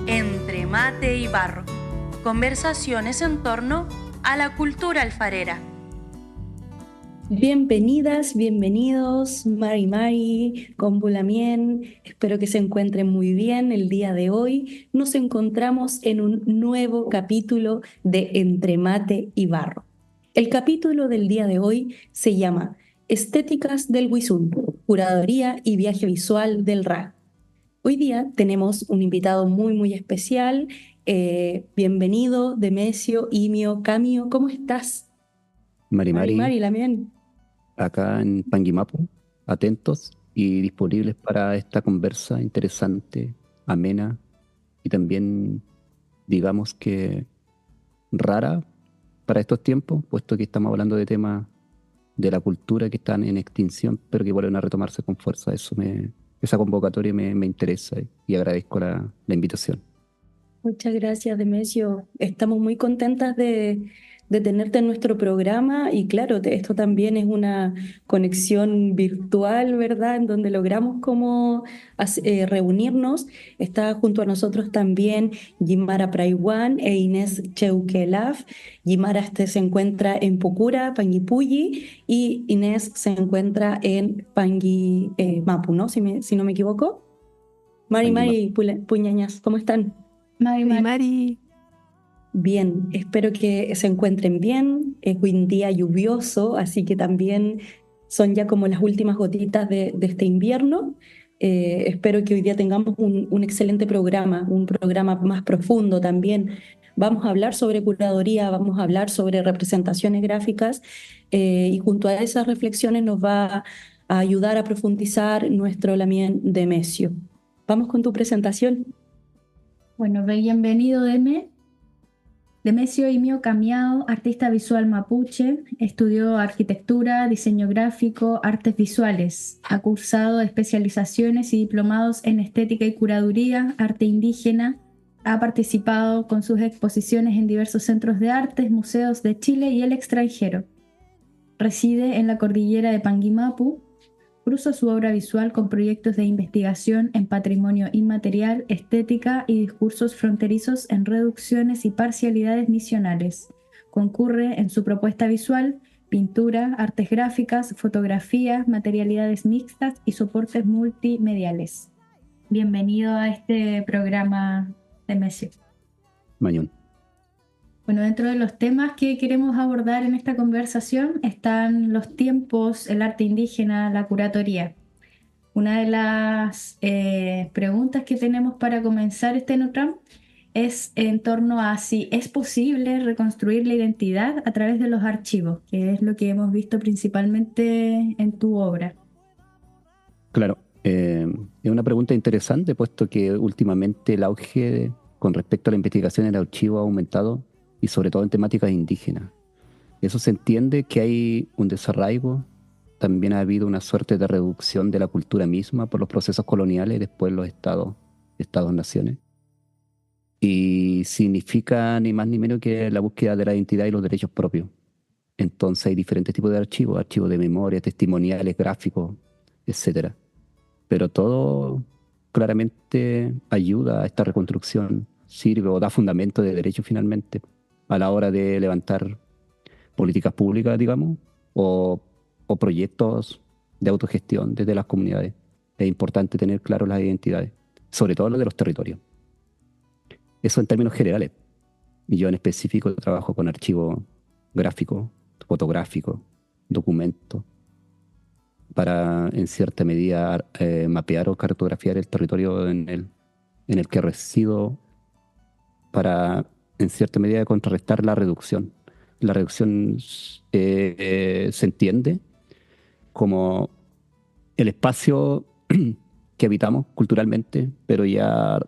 Entre mate y barro. Conversaciones en torno a la cultura alfarera. Bienvenidas, bienvenidos, Mari, con Bulamien. Espero que se encuentren muy bien el día de hoy. Nos encontramos en un nuevo capítulo de Entre Mate y Barro. El capítulo del día de hoy se llama Estéticas del Huizún, Curaduría y Viaje Visual del RAC. Hoy día tenemos un invitado muy especial. Bienvenido, Demesio, Imio, Camio, ¿cómo estás? Mari Mari, Mari, Lamien. acá en Panguimapu, atentos y disponibles para esta conversa interesante, amena y también, digamos que rara para estos tiempos, puesto que estamos hablando de temas de la cultura que están en extinción, pero que vuelven a retomarse con fuerza. Esa convocatoria me interesa y agradezco la invitación. Muchas gracias, Demesio. Estamos muy contentas de tenerte en nuestro programa y claro, esto también es una conexión virtual, ¿verdad? En donde logramos como reunirnos. Está junto a nosotros también Guimara Praiwan e Inés Cheuquelaf. Guimara se encuentra en Pucura, Panguipulli, y Inés se encuentra en Mapu, ¿no? Si no me equivoco. Panguimapu. Mari, Puñañas, ¿cómo están? Mari, Mari. Bien, espero que se encuentren bien. Es un día lluvioso, así que también son ya como las últimas gotitas de este invierno. Espero que hoy día tengamos un excelente programa, un programa más profundo también. Vamos a hablar sobre curaduría, vamos a hablar sobre representaciones gráficas y junto a esas reflexiones nos va a ayudar a profundizar nuestro Lamien Demesio. Vamos con tu presentación. Bueno, bienvenido, Demesio Imio Camiao, artista visual mapuche, estudió arquitectura, diseño gráfico, artes visuales. Ha cursado especializaciones y diplomados en estética y curaduría, arte indígena. Ha participado con sus exposiciones en diversos centros de artes, museos de Chile y el extranjero. Reside en la cordillera de Panguimapu. Cruza su obra visual con proyectos de investigación en patrimonio inmaterial, estética y discursos fronterizos en reducciones y parcialidades misionales. Concurre en su propuesta visual, pintura, artes gráficas, fotografía, materialidades mixtas y soportes multimediales. Bienvenido a este programa, Demesio. Mañón. Bueno, dentro de los temas que queremos abordar en esta conversación están los tiempos, el arte indígena, la curatoría. Una de las preguntas que tenemos para comenzar este NUTRAM es en torno a si es posible reconstruir la identidad a través de los archivos, que es lo que hemos visto principalmente en tu obra. Claro, es una pregunta interesante, puesto que últimamente el auge con respecto a la investigación en el archivo ha aumentado y sobre todo en temáticas indígenas. Eso se entiende que hay un desarraigo, también ha habido una suerte de reducción de la cultura misma por los procesos coloniales y después los estados-naciones. Y significa ni más ni menos que la búsqueda de la identidad y los derechos propios. Entonces hay diferentes tipos de archivos de memoria, testimoniales, gráficos, etcétera. Pero todo claramente ayuda a esta reconstrucción, sirve o da fundamento de derecho finalmente a la hora de levantar políticas públicas, digamos, o proyectos de autogestión desde las comunidades. Es importante tener claro las identidades, sobre todo las de los territorios. Eso en términos generales. Y yo en específico trabajo con archivos gráficos, fotográficos, documentos, para en cierta medida mapear o cartografiar el territorio en el que resido, para en cierta medida contrarrestar la reducción. La reducción se entiende como el espacio que habitamos culturalmente, pero ya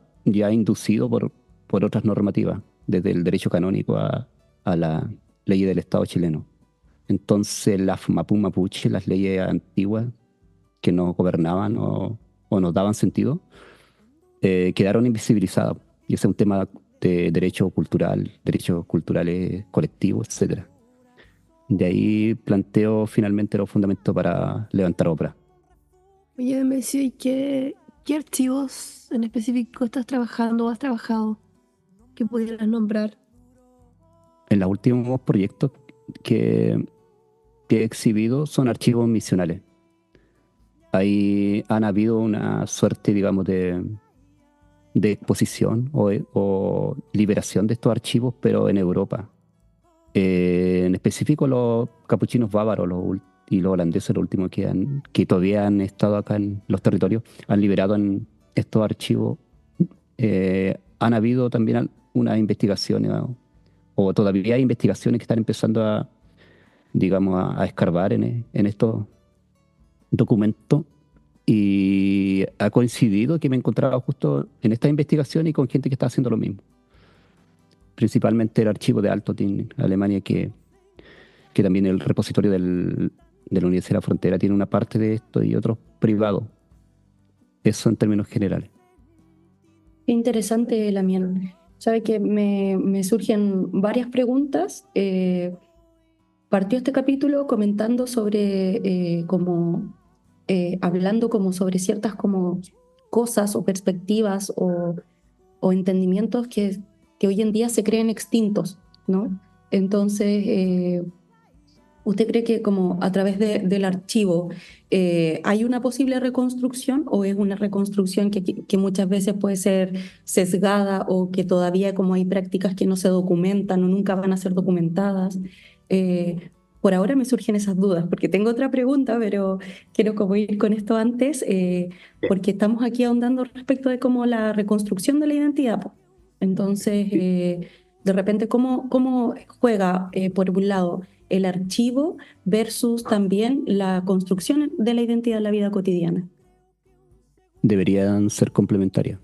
inducido por otras normativas, desde el derecho canónico a la ley del Estado chileno. Entonces las mapuche, las leyes antiguas que nos gobernaban o nos daban sentido, quedaron invisibilizadas. Y ese es un tema de derecho cultural, derechos culturales colectivos, etc. De ahí planteo finalmente los fundamentos para levantar obra. Oye, Messi, ¿y ¿Qué archivos en específico estás trabajando o has trabajado que pudieras nombrar? En los últimos proyectos que, que he exhibido son archivos misionales. Ahí han habido una suerte, digamos, de exposición o liberación de estos archivos, pero en Europa. En específico los capuchinos bávaros y los holandeses, los últimos que todavía han estado acá en los territorios, han liberado en estos archivos. Han habido también unas investigaciones, o todavía hay investigaciones que están empezando digamos, a escarbar en estos documentos. Y ha coincidido que me encontraba justo en esta investigación y con gente que está haciendo lo mismo. Principalmente el archivo de Altötting, Alemania, que también el repositorio de la Universidad de la Frontera tiene una parte de esto y otros privados. Eso en términos generales. Qué interesante, Lamien. Sabe que me surgen varias preguntas. Partió este capítulo comentando sobre hablando como sobre ciertas como cosas o perspectivas o entendimientos que hoy en día se creen extintos, ¿no? Entonces, ¿usted cree que como a través del archivo hay una posible reconstrucción o es una reconstrucción que muchas veces puede ser sesgada o que todavía como hay prácticas que no se documentan o nunca van a ser documentadas? Por ahora me surgen esas dudas, porque tengo otra pregunta, pero quiero como ir con esto antes, porque estamos aquí ahondando respecto de cómo la reconstrucción de la identidad, po. Entonces, de repente, ¿cómo juega, por un lado, el archivo versus también la construcción de la identidad en la vida cotidiana? Deberían ser complementarias.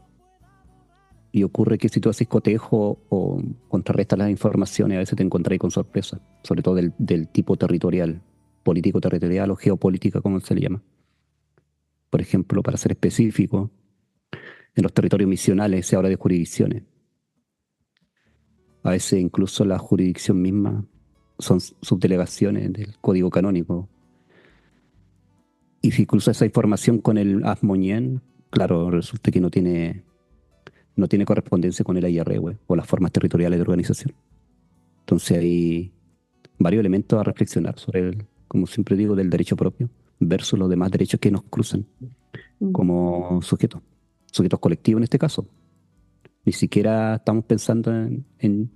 Y ocurre que si tú haces cotejo o contrarrestas las informaciones, a veces te encontrás con sorpresas, sobre todo del tipo territorial, político territorial o geopolítica, como se le llama. Por ejemplo, para ser específico, en los territorios misionales se habla de jurisdicciones. A veces incluso la jurisdicción misma son subdelegaciones del código canónico. Y si cruzas esa información con el Asmoñén, claro, resulta que no tiene correspondencia con el IRE o las formas territoriales de organización. Entonces hay varios elementos a reflexionar sobre como siempre digo, del derecho propio versus los demás derechos que nos cruzan como sujetos colectivos en este caso. Ni siquiera estamos pensando en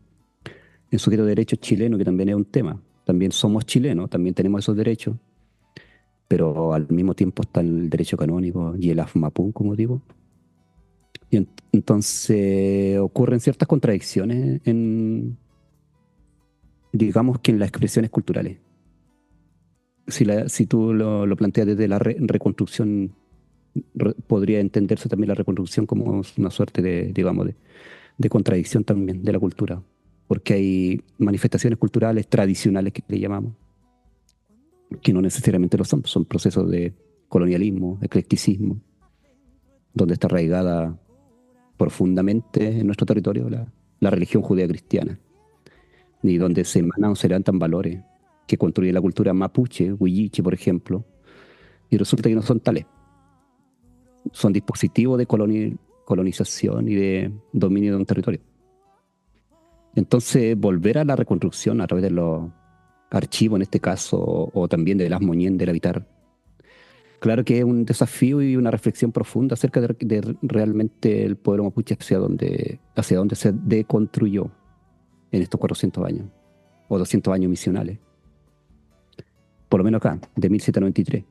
sujetos de derechos chilenos, que también es un tema. También somos chilenos, también tenemos esos derechos, pero al mismo tiempo está el derecho canónico y el AFMAPUN, como digo. Y entonces ocurren ciertas contradicciones digamos que en las expresiones culturales. Si tú lo planteas desde la reconstrucción, podría entenderse también la reconstrucción como una suerte de contradicción también de la cultura, porque hay manifestaciones culturales tradicionales que le llamamos, que no necesariamente lo son procesos de colonialismo, eclecticismo, donde está arraigada profundamente en nuestro territorio la religión judía cristiana, y donde se emanan o se levantan valores que construye la cultura mapuche, huilliche, por ejemplo, y resulta que no son tales. Son dispositivos de colonización y de dominio de un territorio. Entonces, volver a la reconstrucción a través de los archivos, en este caso, o también de las Asmoñén, del habitar, claro que es un desafío y una reflexión profunda acerca de realmente el pueblo mapuche hacia dónde se deconstruyó en estos 400 años, o 200 años misionales. Por lo menos acá, de 1793,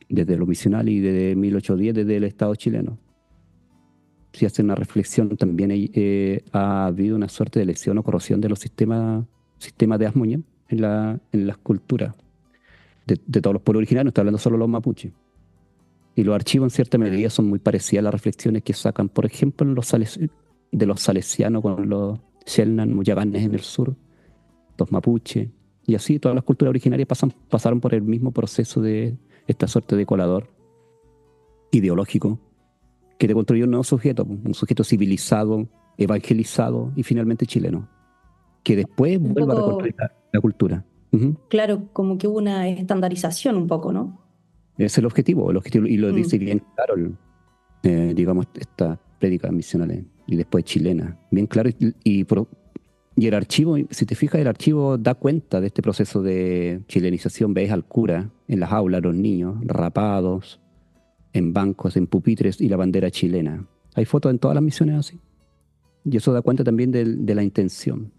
desde lo misional, y desde 1810, desde el Estado chileno. Si hacen una reflexión, también ha habido una suerte de lesión o corrosión de los sistemas de Asmoñén en las culturas de todos los pueblos originarios. No estoy hablando solo de los mapuches. Y los archivos en cierta medida son muy parecidos a las reflexiones que sacan, por ejemplo, de los salesianos con los Xelnan, Moyaganes en el sur, los mapuches, y así todas las culturas originarias pasaron por el mismo proceso de esta suerte de colador ideológico que te construyó un nuevo sujeto, un sujeto civilizado, evangelizado y finalmente chileno, que después vuelve a reconstruir la cultura. Claro, como que hubo una estandarización un poco, ¿no? Es el objetivo, y lo dice bien claro digamos, estas prédicas misionales y después chilenas. Bien claro, y el archivo, si te fijas, el archivo da cuenta de este proceso de chilenización. Ves al cura en las aulas, los niños rapados, en bancos, en pupitres y la bandera chilena. Hay fotos en todas las misiones así. Y eso da cuenta también de la intención.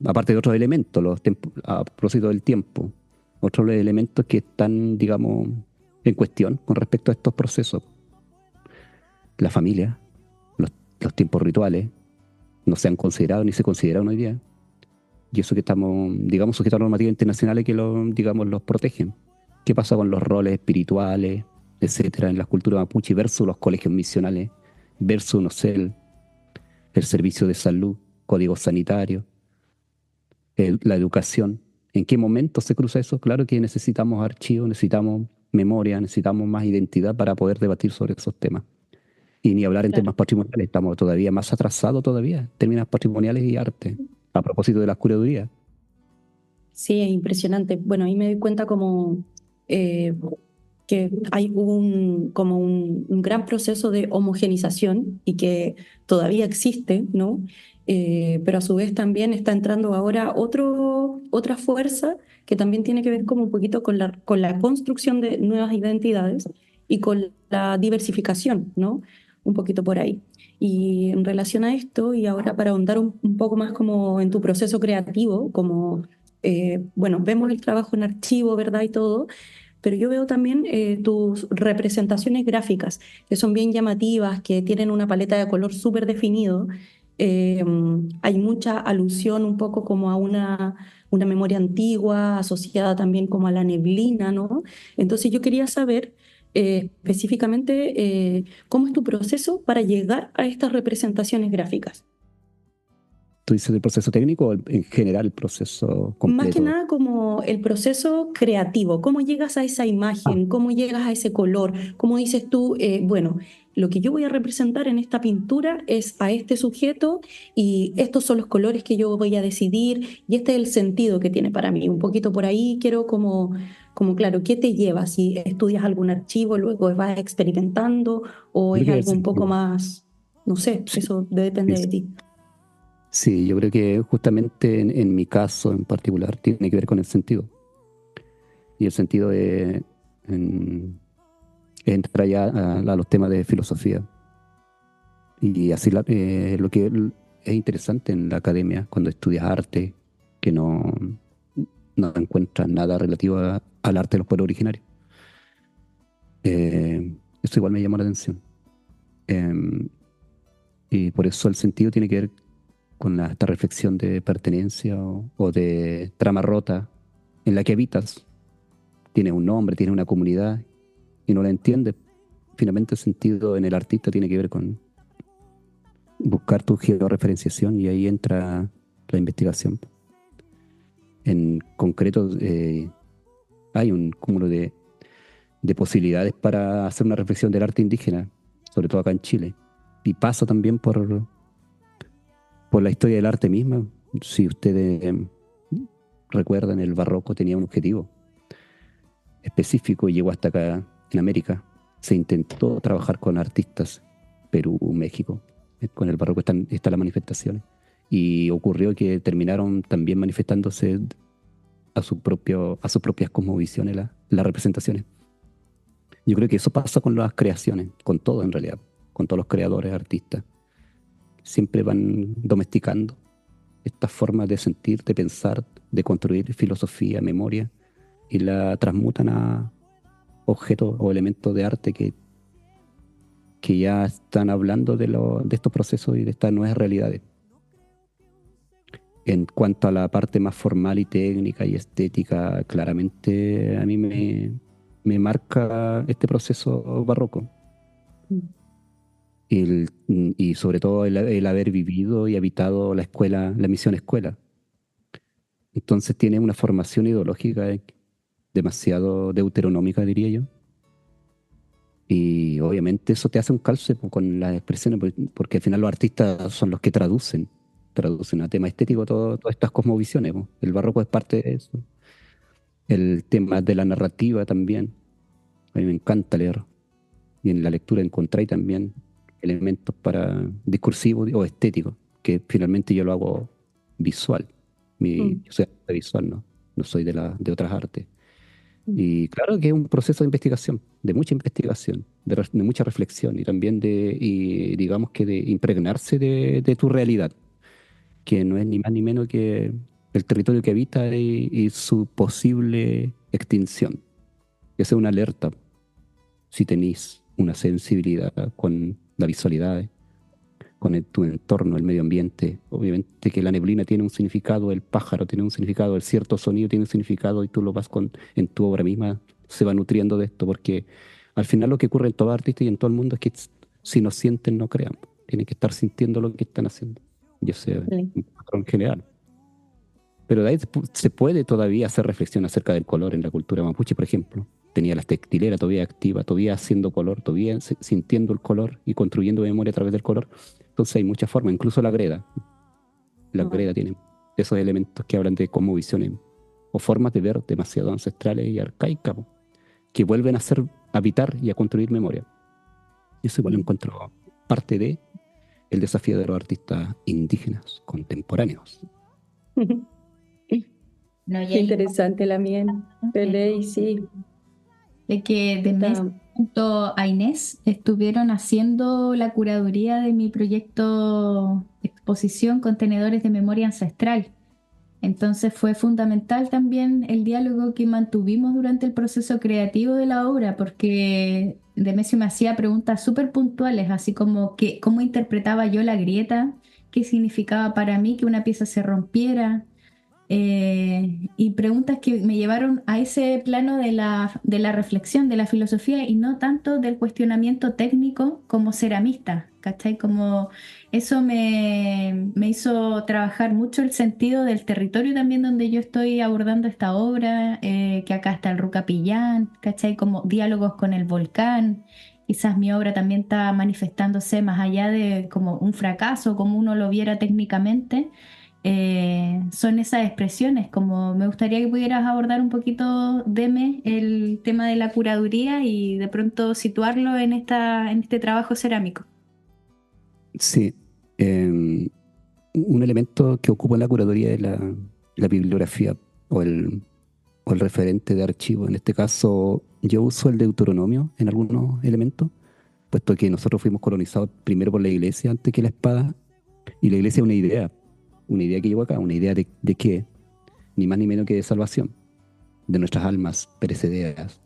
Aparte de otros elementos, a propósito del tiempo, otros elementos que están, digamos, en cuestión con respecto a estos procesos. La familia, los tiempos rituales, no se han considerado ni se consideran hoy día. Y eso que estamos, digamos, sujetos a normativas internacionales que digamos, los protegen. ¿Qué pasa con los roles espirituales, etcétera, en las culturas mapuche versus los colegios misionales, versus, no sé, el servicio de salud, códigos sanitarios, la educación? ¿En qué momento se cruza eso? Claro que necesitamos archivos, necesitamos memoria, necesitamos más identidad para poder debatir sobre esos temas. Y ni hablar en Claro. temas patrimoniales, estamos todavía más atrasados todavía, en términos patrimoniales y arte, a propósito de las curadurías. Sí, es impresionante. Bueno, ahí me doy cuenta como eh, que hay como un gran proceso de homogenización y que todavía existe, ¿no? Pero a su vez también está entrando ahora otra fuerza que también tiene que ver como un poquito con la construcción de nuevas identidades y con la diversificación, ¿no? Un poquito por ahí. Y en relación a esto, y ahora para ahondar un poco más como en tu proceso creativo, como bueno, vemos el trabajo en archivo, ¿verdad? Y todo, pero yo veo también tus representaciones gráficas, que son bien llamativas, que tienen una paleta de color súper definido. Eh, Hay mucha alusión un poco como a una memoria antigua, asociada también como a la neblina, ¿no? Entonces yo quería saber específicamente cómo es tu proceso para llegar a estas representaciones gráficas. ¿Tú dices el proceso técnico o en general el proceso Más que completo? nada como el proceso creativo, cómo llegas a esa Ah, imagen, cómo llegas a ese color, cómo dices tú, bueno, lo que yo voy a representar en esta pintura es a este sujeto y estos son los colores que yo voy a decidir y este es el sentido que tiene para mí. Un poquito por ahí quiero como claro, ¿qué te lleva? Si estudias algún archivo, luego vas experimentando o yo creo es que es algo el un poco sentido. más, no sé, Sí, eso depende de sí, ti. sí, yo creo que justamente en mi caso en particular tiene que ver con el sentido. Y el sentido entra ya a los temas de filosofía. Y así lo que es interesante en la academia, cuando estudias arte, que no encuentras nada relativo al arte de los pueblos originarios. Eso igual me llamó la atención. Eh, y por eso el sentido tiene que ver con esta reflexión de pertenencia o de trama rota en la que habitas. Tienes un nombre, tienes una comunidad y no la entiendes. Finalmente el sentido en el artista tiene que ver con buscar tu georreferenciación y ahí entra la investigación. En concreto, hay un cúmulo de posibilidades para hacer una reflexión del arte indígena, sobre todo acá en Chile. Y pasa también por la historia del arte misma. Si ustedes recuerdan, el barroco tenía un objetivo específico y llegó hasta acá en América. Se intentó trabajar con artistas, Perú, México. Con el barroco están las manifestaciones. Y ocurrió que terminaron también manifestándose a sus propias cosmovisiones las representaciones. Yo creo que eso pasa con las creaciones, con todo en realidad, con todos los creadores, artistas. Siempre van domesticando estas formas de sentir, de pensar, de construir filosofía, memoria, y la transmutan a objetos o elementos de arte que ya están hablando de estos procesos y de estas nuevas realidades. En cuanto a la parte más formal y técnica y estética, claramente a mí me marca este proceso barroco. Y sobre todo el haber vivido y habitado la escuela, la misión escuela. Entonces tiene una formación ideológica demasiado deuteronómica, diría yo. Y obviamente eso te hace un calce con las expresiones, porque al final los artistas son los que traducen a tema estético todas estas cosmovisiones, po. El barroco es parte de eso. El tema de la narrativa también. A mí me encanta leer. Y en la lectura encontré también elementos para discursivos o estéticos, que finalmente yo lo hago visual. Yo soy artista visual, no soy de otras artes. Y claro que es un proceso de investigación, de mucha investigación, de mucha reflexión y también digamos que de impregnarse de tu realidad, que no es ni más ni menos que el territorio que habita y su posible extinción. Esa es una alerta si tenéis una sensibilidad con la visualidad, con tu entorno, el medio ambiente. Obviamente que la neblina tiene un significado, el pájaro tiene un significado, el cierto sonido tiene un significado y tú lo vas en tu obra misma, se va nutriendo de esto, porque al final lo que ocurre en todo artista y en todo el mundo es que si no sienten, no crean. Tienen que estar sintiendo lo que están haciendo. Y ese es un patrón general. Pero de ahí se puede todavía hacer reflexión acerca del color en la cultura mapuche, por ejemplo. Tenía la textilera todavía activa, todavía haciendo color, todavía sintiendo el color y construyendo memoria a través del color. Entonces hay muchas formas, incluso la greda. La greda tiene esos elementos que hablan de cómo visiones o formas de ver demasiado ancestrales y arcaicas, que vuelven a habitar y a construir memoria. Y eso igual lo encuentro parte de el desafío de los artistas indígenas contemporáneos. No, y Qué ahí interesante la miel. Pelé, sí. de que de mes Está- junto a Inés estuvieron haciendo la curaduría de mi proyecto exposición Contenedores de Memoria Ancestral. Entonces fue fundamental también el diálogo que mantuvimos durante el proceso creativo de la obra, porque Demesio me hacía preguntas súper puntuales, así como que, cómo interpretaba yo la grieta, qué significaba para mí que una pieza se rompiera, y preguntas que me llevaron a ese plano de la reflexión, de la filosofía y no tanto del cuestionamiento técnico como ceramista, ¿cachai? Como eso me hizo trabajar mucho el sentido del territorio también donde yo estoy abordando esta obra, que acá está el Rucapillán, ¿cachai? Como diálogos con el volcán. Quizás mi obra también está manifestándose más allá de como un fracaso, como uno lo viera técnicamente. Son esas expresiones, como me gustaría que pudieras abordar un poquito, Deme, el tema de la curaduría y de pronto situarlo en en este trabajo cerámico. Sí. Un elemento que ocupa en la curaduría es la bibliografía o o el referente de archivo. En este caso, yo uso el Deuteronomio en algunos elementos, puesto que nosotros fuimos colonizados primero por la iglesia antes que la espada, y la iglesia es una idea que llegó acá, una idea de qué, ni más ni menos que de salvación, de nuestras almas perecederas.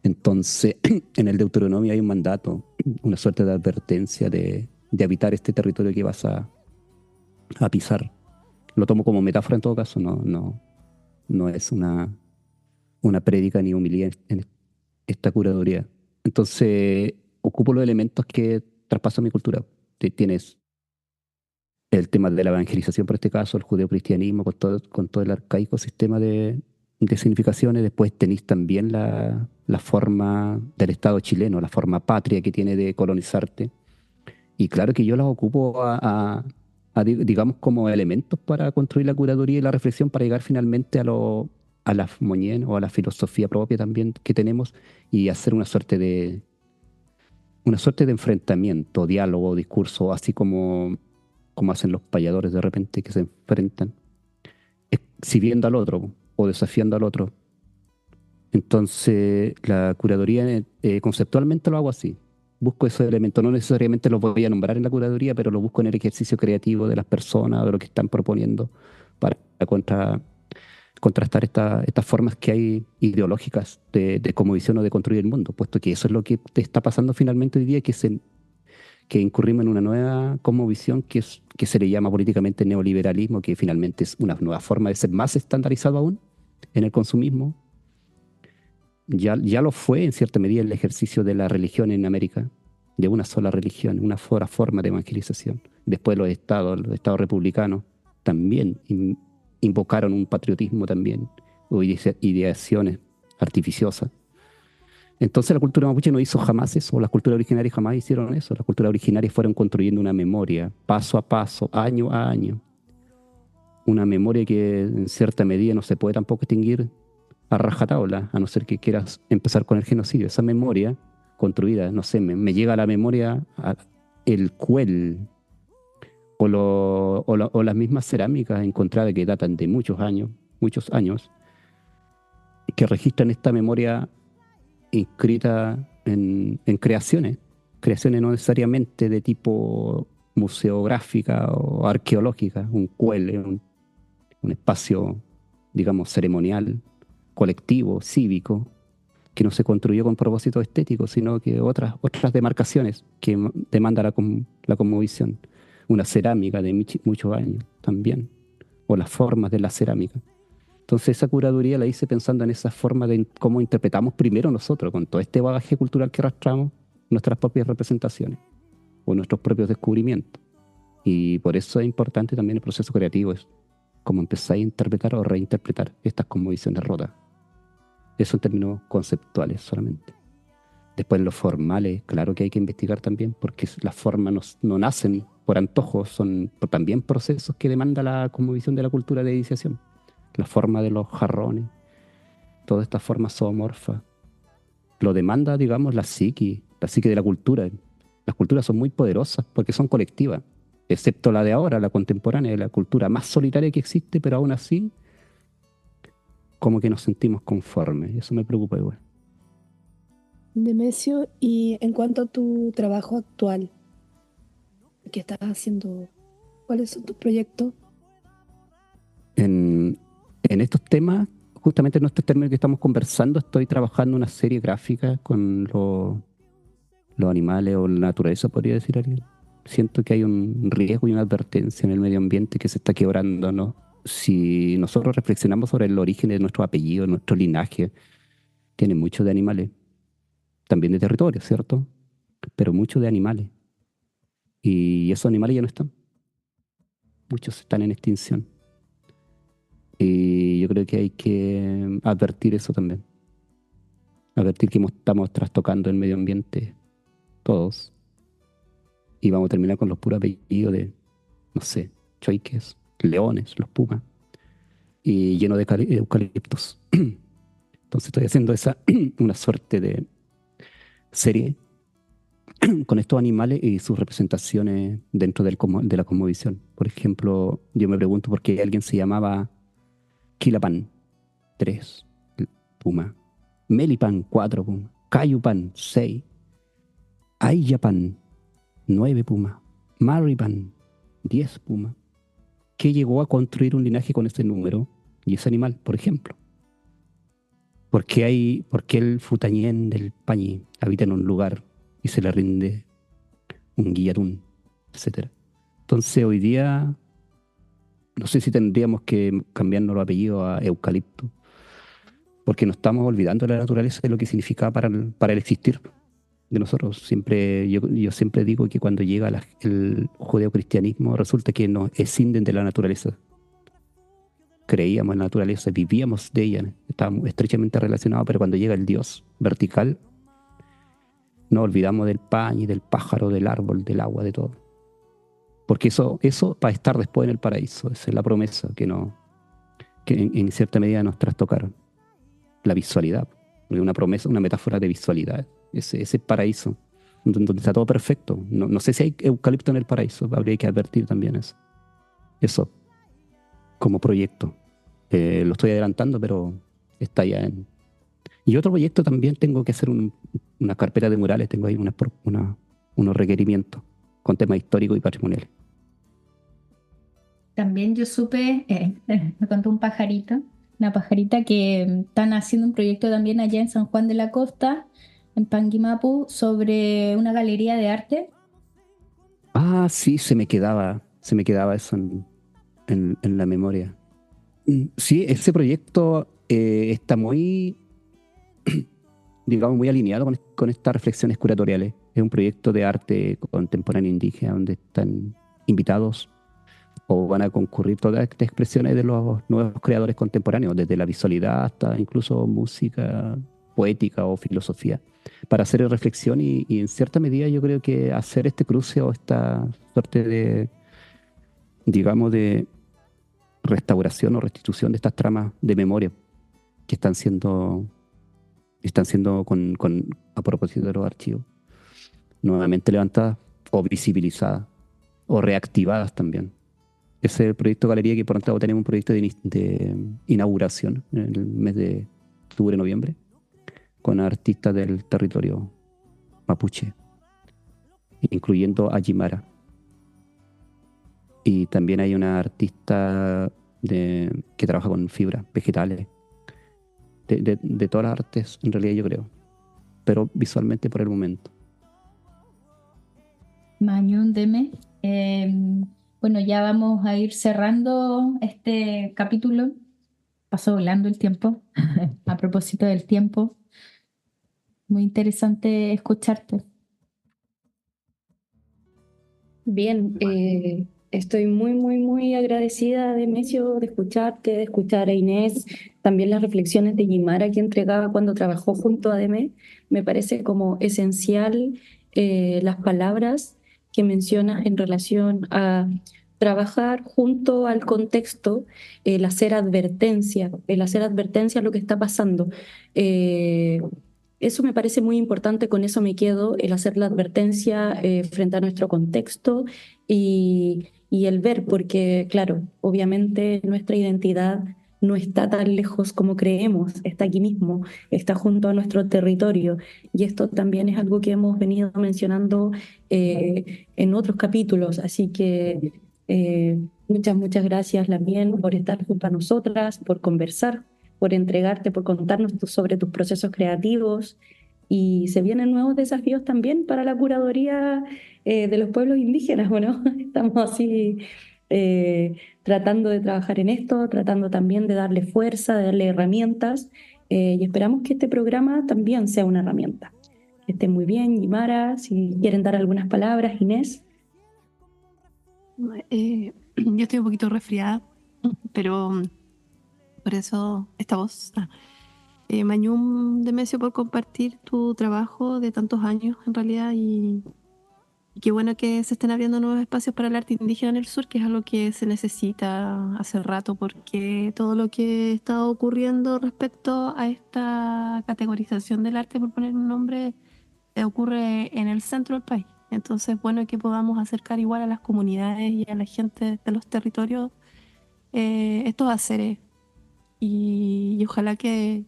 Entonces, en el Deuteronomio hay un mandato, una suerte de advertencia de habitar este territorio que vas a pisar. Lo tomo como metáfora en todo caso, no es una prédica ni humilía en esta curaduría. Entonces, ocupo los elementos que traspasan mi cultura. Tienes el tema de la evangelización, por este caso, el judeocristianismo, con todo el arcaico sistema de significaciones. Después tenéis también la forma del Estado chileno, la forma patria que tiene de colonizarte. Y claro que yo las ocupo digamos, como elementos para construir la curaduría y la reflexión para llegar finalmente a la Monien o a la filosofía propia también que tenemos y hacer una suerte de enfrentamiento, diálogo, discurso, así como hacen los payadores de repente que se enfrentan, exhibiendo al otro o desafiando al otro. Entonces, la curaduría conceptualmente lo hago así. Busco esos elementos, no necesariamente los voy a nombrar en la curaduría, pero lo busco en el ejercicio creativo de las personas, de lo que están proponiendo, para contrastar estas formas que hay ideológicas de cosmovisión o de construir el mundo, puesto que eso es lo que te está pasando finalmente hoy día, que incurrimos en una nueva cosmovisión que se le llama políticamente neoliberalismo, que finalmente es una nueva forma de ser más estandarizado aún en el consumismo. Ya lo fue en cierta medida el ejercicio de la religión en América, de una sola religión, una sola forma de evangelización. Después los estados republicanos también invocaron un patriotismo también, o ideaciones artificiosas. Entonces la cultura mapuche no hizo jamás eso, las culturas originarias jamás hicieron eso. Las culturas originarias fueron construyendo una memoria, paso a paso, año a año. Una memoria que en cierta medida no se puede tampoco extinguir a rajatabla, a no ser que quieras empezar con el genocidio. Esa memoria construidas. No sé, me llega a la memoria el cuel o las mismas cerámicas encontradas que datan de muchos años, que registran esta memoria inscrita en creaciones no necesariamente de tipo museográfica o arqueológica. Un cuel es un espacio, digamos, ceremonial, colectivo, cívico, que no se construyó con propósito estético, sino que otras demarcaciones que demanda la cosmovisión. Una cerámica de muchos años también, o las formas de la cerámica. Entonces esa curaduría la hice pensando en esa forma de cómo interpretamos primero nosotros, con todo este bagaje cultural que arrastramos, nuestras propias representaciones o nuestros propios descubrimientos. Y por eso es importante también el proceso creativo, es cómo empezar a interpretar o reinterpretar estas cosmovisiones rotas. Eso en términos conceptuales solamente. Después en los formales, claro que hay que investigar también, porque las formas no nacen por antojo, son también procesos que demanda la cosmovisión de la cultura de iniciación. La forma de los jarrones, todas estas formas zoomorfas. Lo demanda, digamos, la psique de la cultura. Las culturas son muy poderosas porque son colectivas, excepto la de ahora, la contemporánea, la cultura más solitaria que existe, pero aún así, como que nos sentimos conformes. Eso me preocupa igual. Nemesio, y en cuanto a tu trabajo actual, ¿qué estás haciendo? ¿Cuáles son tus proyectos? En estos temas, justamente en estos términos que estamos conversando, estoy trabajando una serie gráfica con los animales o la naturaleza, podría decir alguien. Siento que hay un riesgo y una advertencia en el medio ambiente que se está quebrando, ¿no? Si nosotros reflexionamos sobre el origen de nuestro apellido, nuestro linaje, tiene mucho de animales, también de territorio, ¿cierto? Pero mucho de animales. Y esos animales ya no están. Muchos están en extinción. Y yo creo que hay que advertir eso también. Advertir que estamos trastocando el medio ambiente todos. Y vamos a terminar con los puros apellidos de, no sé, choiques, leones, los pumas. Y lleno de eucaliptos. Entonces estoy haciendo una suerte de serie con estos animales y sus representaciones dentro de la cosmovisión. Por ejemplo, yo me pregunto por qué alguien se llamaba Quilapan, 3 puma. Melipan, 4 puma. Cayupan, 6. Ayapan, 9 puma. Maripan, 10 puma. ¿Qué llegó a construir un linaje con ese número y ese animal, por ejemplo? ¿Por qué el futañén del Pañi habita en un lugar y se le rinde un guillatún, etcétera? Entonces hoy día no sé si tendríamos que cambiarnos los apellidos a eucalipto, porque nos estamos olvidando de la naturaleza de lo que significaba para el existir de nosotros. Yo siempre digo que cuando llega el judeocristianismo resulta que nos escinden de la naturaleza. Creíamos en la naturaleza, vivíamos de ella, estábamos estrechamente relacionados, pero cuando llega el Dios vertical, nos olvidamos del pan y del pájaro, del árbol, del agua, de todo. Porque eso va a estar después en el paraíso. Esa es la promesa que en cierta medida nos trastocaron. La visualidad, una promesa, una metáfora de visualidad. Ese paraíso, donde está todo perfecto. No sé si hay eucalipto en el paraíso, habría que advertir también eso. Eso, como proyecto. Lo estoy adelantando, pero está ya en... Y otro proyecto también, tengo que hacer una carpeta de murales, tengo ahí unos requerimientos con temas históricos y patrimoniales. También yo supe, me contó una pajarita que están haciendo un proyecto también allá en San Juan de la Costa, en Panguimapu, sobre una galería de arte. Ah, sí, se me quedaba eso en la memoria. Sí, ese proyecto está muy, digamos, muy alineado con estas reflexiones curatoriales. Es un proyecto de arte contemporáneo indígena donde están invitados o van a concurrir todas estas expresiones de los nuevos creadores contemporáneos, desde la visualidad hasta incluso música, poética o filosofía, para hacer reflexión y en cierta medida yo creo que hacer este cruce o esta suerte de, digamos, de restauración o restitución de estas tramas de memoria que están siendo están siendo, a propósito de los archivos, nuevamente levantadas o visibilizadas o reactivadas también. Ese es el proyecto Galería, que por tanto tenemos un proyecto de inauguración en el mes de octubre-noviembre con artistas del territorio mapuche, incluyendo a Jimara. Y también hay una artista que trabaja con fibras vegetales, de todas las artes, en realidad, yo creo, pero visualmente por el momento. Mañún, Deme. Bueno, ya vamos a ir cerrando este capítulo. Pasó volando el tiempo. A propósito del tiempo, muy interesante escucharte. Bien, estoy muy, muy, muy agradecida, Demesio, de escucharte, de escuchar a Inés, también las reflexiones de Guimara que entregaba cuando trabajó junto a Deme. Me parece como esencial las palabras que mencionas en relación a trabajar junto al contexto, el hacer advertencia a lo que está pasando. Eh, Eso me parece muy importante, con eso me quedo, el hacer la advertencia frente a nuestro contexto y el ver, porque claro, obviamente nuestra identidad no está tan lejos como creemos, está aquí mismo, está junto a nuestro territorio. Y esto también es algo que hemos venido mencionando en otros capítulos, así que muchas, muchas gracias, Lamien, por estar junto a nosotras, por conversar, por entregarte, por contarnos sobre tus procesos creativos. Y se vienen nuevos desafíos también para la curaduría de los pueblos indígenas, ¿o no? Estamos así tratando de trabajar en esto, tratando también de darle fuerza, de darle herramientas, y esperamos que este programa también sea una herramienta. Que esté muy bien, Guimara, si quieren dar algunas palabras, Inés. Yo estoy un poquito resfriada, pero por eso esta voz. Mañum, Demesio, por compartir tu trabajo de tantos años en realidad, y qué bueno que se estén abriendo nuevos espacios para el arte indígena en el sur, que es algo que se necesita hace rato, porque todo lo que está ocurriendo respecto a esta categorización del arte, por poner un nombre, ocurre en el centro del país. Entonces, bueno, que podamos acercar igual a las comunidades y a la gente de los territorios estos haceres. Y ojalá que,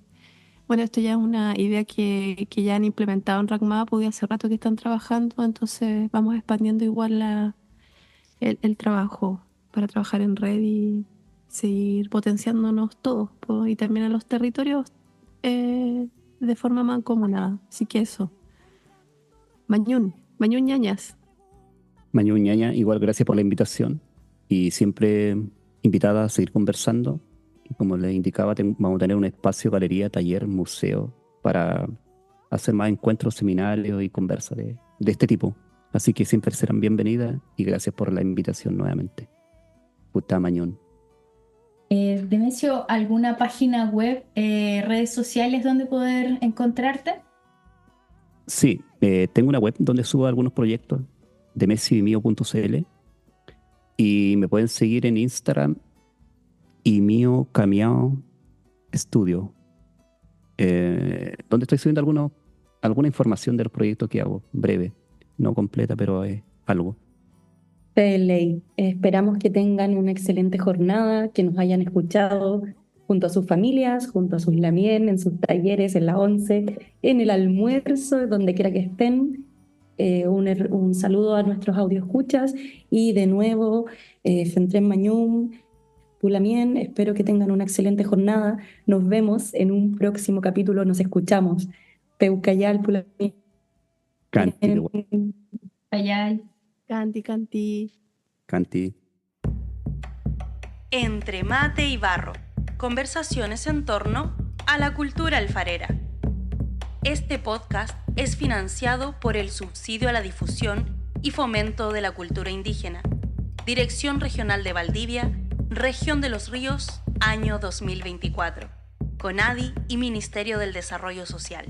bueno, esto ya es una idea que ya han implementado en RACMAP, y hace rato que están trabajando, entonces vamos expandiendo igual el trabajo para trabajar en red y seguir potenciándonos todos, y también a los territorios de forma mancomunada. Así que eso. Mañún ñañas. Mañú Ñaña, igual gracias por la invitación y siempre invitada a seguir conversando. Y como les indicaba, vamos a tener un espacio, galería, taller, museo para hacer más encuentros, seminarios y conversas de este tipo. Así que siempre serán bienvenidas y gracias por la invitación nuevamente. Puta Mañón. Demesio, ¿alguna página web, redes sociales donde poder encontrarte? Sí, tengo una web donde subo algunos proyectos, demesioymio.cl, y me pueden seguir en Instagram y Mío Camiao Estudio, donde estoy subiendo alguna información de los proyectos que hago, breve, no completa, pero algo. De ley. Esperamos que tengan una excelente jornada, que nos hayan escuchado junto a sus familias, junto a sus lamien, en sus talleres, en la 11, en el almuerzo, donde quiera que estén. Un saludo a nuestros audioescuchas y de nuevo, Fentren Mañum, Pulamien, espero que tengan una excelente jornada. Nos vemos en un próximo capítulo, nos escuchamos. Peucayal, Pulamien. Canti, Allá. Canti. Entre mate y barro. Conversaciones en torno a la cultura alfarera. Este podcast es financiado por el Subsidio a la Difusión y Fomento de la Cultura Indígena. Dirección Regional de Valdivia, Región de los Ríos, año 2024. CONADI y Ministerio del Desarrollo Social.